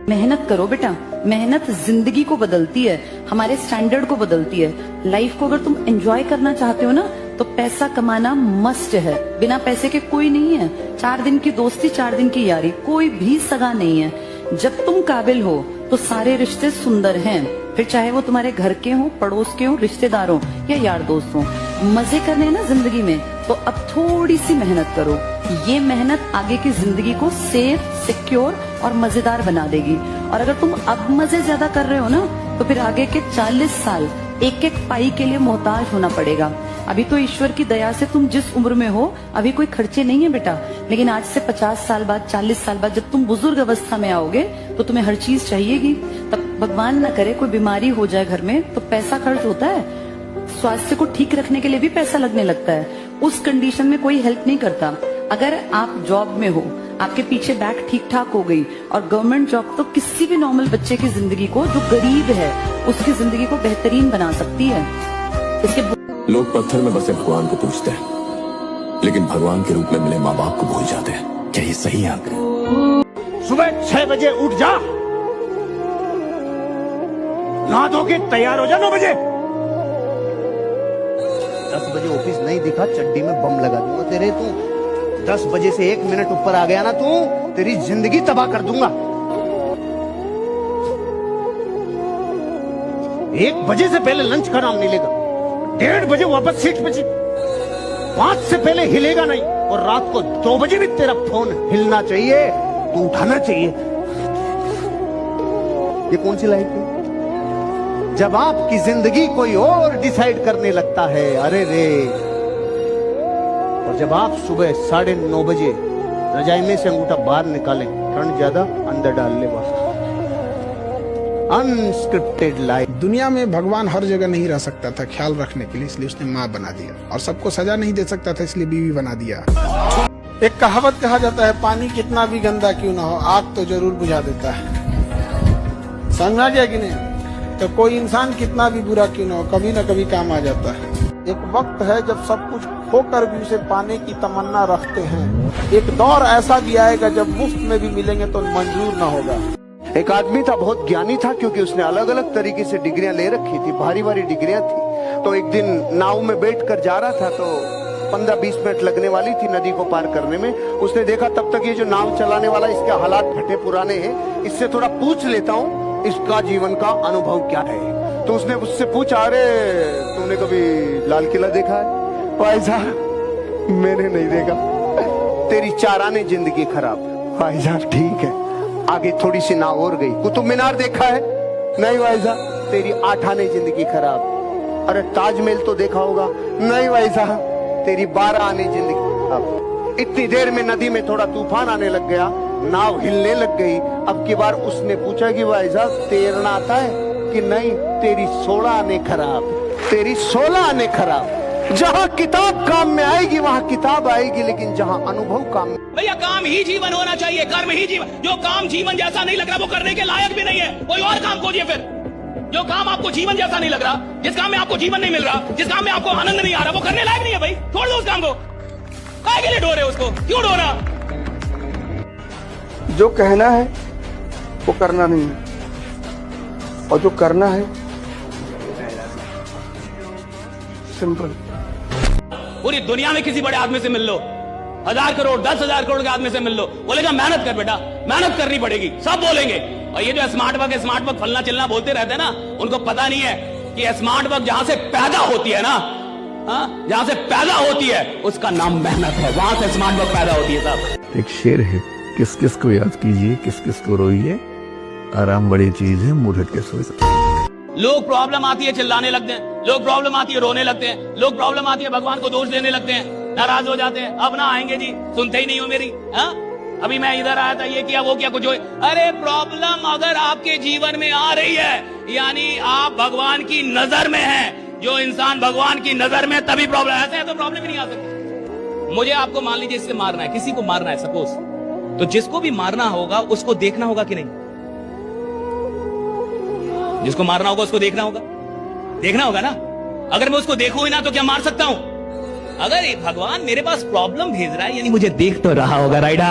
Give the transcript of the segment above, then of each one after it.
मेहनत करो बेटा, मेहनत जिंदगी को बदलती है, हमारे स्टैंडर्ड को बदलती है। लाइफ को अगर तुम एंजॉय करना चाहते हो ना, तो पैसा कमाना मस्ट है। बिना पैसे के कोई नहीं है। 4 दिन की दोस्ती, 4 दिन की यारी, कोई भी सगा नहीं है। जब तुम काबिल हो तो सारे रिश्ते सुंदर हैं, फिर चाहे वो तुम्हारे घर के हों, पड़ोस के हों, रिश्तेदार हों या यार दोस्त हों। मजे करने ना जिंदगी में, तो अब थोड़ी सी मेहनत करो। ये मेहनत आगे की जिंदगी को सेफ, सिक्योर और मजेदार बना देगी। और अगर तुम अब मजे ज्यादा कर रहे हो ना, तो फिर आगे के 40 साल एक एक पाई के लिए मोहताज होना पड़ेगा। अभी तो ईश्वर की दया से तुम जिस उम्र में हो, अभी कोई खर्चे नहीं है बेटा, लेकिन आज से 50 साल बाद, 40 साल बाद जब तुम बुजुर्ग अवस्था में आओगे, तो तुम्हें हर चीज चाहिएगी। तब भगवान ना करे कोई बीमारी हो जाए घर में, तो पैसा खर्च होता है। स्वास्थ्य को ठीक रखने के लिए भी पैसा लगने लगता है। उस कंडीशन में कोई हेल्प नहीं करता। अगर आप जॉब में हो, आपके पीछे बैग ठीक ठाक हो गई, और गवर्नमेंट जॉब तो किसी भी नॉर्मल बच्चे की जिंदगी को, जो गरीब है उसकी जिंदगी को बेहतरीन बना सकती है। इसके लोग पत्थर में बसे भगवान को पूजते हैं, लेकिन भगवान के रूप में मिले माँ बाप को भूल जाते हैं। क्या ये सही है आंकड़े? सुबह 6 बजे उठ जा, नहा धो के तैयार हो जा 9 बजे। 10 बजे ऑफिस नहीं दिखा, चड्डी में बम लगा दूंगा तेरे। तू 10 बजे से 1 मिनट ऊपर आ गया ना, तू तेरी जिंदगी तबाह कर दूंगा। 1 बजे से पहले लंच का नाम नहीं लेगा, 1:30 बजे वापस सीट पे सीट, 5 से पहले हिलेगा नहीं, और रात को 2 बजे भी तेरा फोन हिलना चाहिए, तू उठाना चाहिए। ये कौन सी लाइफ है? जब आपकी जिंदगी कोई और डिसाइड करने लगता है, अरे रे। और जब आप सुबह 9:30 बजे रजाई में से अंगूठा बाहर निकालें, ठंड ज्यादा, अंदर डाल ले बस। Unscripted life. दुनिया में भगवान हर जगह नहीं रह सकता था ख्याल रखने के लिए, इसलिए उसने माँ बना दिया। और सबको सजा नहीं दे सकता था, इसलिए बीवी बना दिया। एक कहावत कहा जाता है, पानी कितना भी गंदा क्यों ना हो, आग तो जरूर बुझा देता है। समझ आ गया कि नहीं? तो कोई इंसान कितना भी बुरा क्यों ना हो, कभी ना कभी काम आ जाता है। एक वक्त है जब सब कुछ खोकर भी उसे पाने की तमन्ना रखते हैं। एक दौर ऐसा भी आएगा जब मुफ्त में भी मिलेंगे तो मंजूर ना होगा। एक आदमी था, बहुत ज्ञानी था, क्योंकि उसने अलग अलग तरीके से डिग्रियां ले रखी थी, भारी भारी डिग्रियां थी। तो एक दिन नाव में बैठकर जा रहा था, तो 15-20 मिनट लगने वाली थी नदी को पार करने में। उसने देखा तब तक ये जो नाव चलाने वाला, इसके हालात फटे पुराने हैं, इससे थोड़ा पूछ लेता हूँ इसका जीवन का अनुभव क्या है। तो उसने उससे पूछा, अरे तुमने कभी लाल किला देखा है? भाई साहब मैंने नहीं देखा। तेरी 4 आने जिंदगी खराब। भाई साहब ठीक है। आगे थोड़ी सी नाव और गई, कुतुब मीनार देखा है? नहीं भाई साहब, तेरी 8 आने जिंदगी खराब। अरे ताजमहल तो देखा होगा? नहीं भाई साहब, तेरी 12 आने जिंदगी खराब। इतनी देर में नदी में थोड़ा तूफान आने लग गया, नाव हिलने लग गई। अब की बार उसने पूछा कि भाई साहब तैरना आता है कि नहीं? तेरी 16 आने खराब, तेरी 16 आने खराब। जहाँ किताब काम में आएगी वहाँ किताब आएगी, लेकिन जहाँ अनुभव काम में। भैया काम ही जीवन होना चाहिए, कर्म ही जीवन। जो काम जीवन जैसा नहीं लग रहा वो करने के लायक भी नहीं है, कोई और काम खोजिए फिर। जो काम आपको जीवन जैसा नहीं लग रहा, जिस काम में आपको जीवन नहीं मिल रहा, जिस काम में आपको आनंद नहीं आ रहा, वो करने लायक नहीं है भाई। छोड़ दो उस काम को। काहे के लिए ढो रहे हो उसको? क्यों ढो रहा? जो कहना है वो करना नहीं है, और जो करना है सिंपल। पूरी दुनिया में किसी बड़े आदमी से मिल लो, 1000 करोड़ 10,000 करोड़ के आदमी से मिल लो, बोलेगा मेहनत कर बेटा, मेहनत करनी पड़ेगी, सब बोलेंगे। और ये जो स्मार्ट वर्क फलना चिलना बोलते रहते हैं ना, उनको पता नहीं है कि स्मार्ट वर्क जहां से पैदा होती है ना, जहां से पैदा होती है उसका नाम मेहनत है, वहां से स्मार्ट वर्क पैदा होती है साहब। एक शेर है, किस किस को याद कीजिए, किस किस को रोइए, आराम बड़ी चीज है, मूर्ख के सोए। लोग प्रॉब्लम आती है चिल्लाने लगते हैं, लोग प्रॉब्लम आती है रोने लगते हैं, लोग प्रॉब्लम आती है भगवान को दोष देने लगते हैं, नाराज हो जाते हैं। अब ना आएंगे जी, सुनते ही नहीं हो मेरी। अभी मैं इधर आया था, ये किया वो किया, कुछ हो। अरे प्रॉब्लम अगर आपके जीवन में आ रही है, यानी आप भगवान की नजर में हैं। जो इंसान भगवान की नजर में, तभी प्रॉब्लम। ऐसे है तो प्रॉब्लम ही नहीं आ सकती। मुझे आपको मान लीजिए इससे मारना है, किसी को मारना है, सपोज तो जिसको भी मारना होगा उसको देखना होगा कि नहीं? जिसको मारना होगा उसको देखना होगा ना। अगर मैं उसको देखूं ही ना तो क्या मार सकता हूं? अगर भगवान मेरे पास प्रॉब्लम भेज रहा है यानी मुझे देख तो रहा होगा, राइडा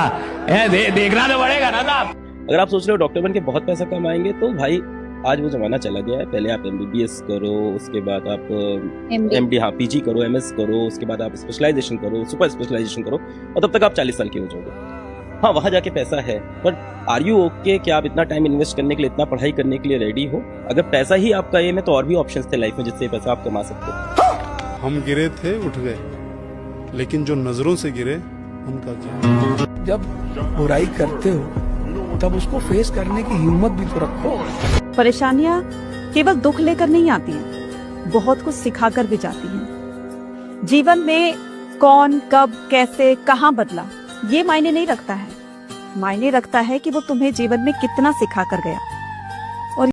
देखना तो पड़ेगा ना साहब। अगर आप सोच रहे हो डॉक्टर बन के बहुत पैसा कमाएंगे तो भाई आज वो जमाना चला गया है। पहले आप MBBS करो, उसके बाद आप MD PG करो, MS करो, उसके बाद आप स्पेशलाइजेशन करो, सुपर स्पेशलाइजेशन करो और तब तक आप 40 साल के हो जाओगे। हाँ, वहां जाके पैसा है, बट आर यू ओके कि आप इतना टाइम इन्वेस्ट करने के लिए, इतना पढ़ाई करने के लिए रेडी हो? अगर पैसा ही आपका एम है तो और भी ऑप्शंस थे लाइफ में जिससे पैसा आप कमा सकते हो। हम गिरे थे, उठ गए, लेकिन जो नजरों से गिरे उनका क्या? जब बुराई करते हो तब उसको फेस करने की हिम्मत भी तो रखो। परेशानियां केवल दुख लेकर नहीं आती हैं, बहुत कुछ सिखाकर भी जाती हैं। जीवन में कौन, कब, कैसे, कहां बदला, ये मायने नहीं रखता है। मायने रखता है कि वो तुम्हें जीवन में कितना सिखा कर गया।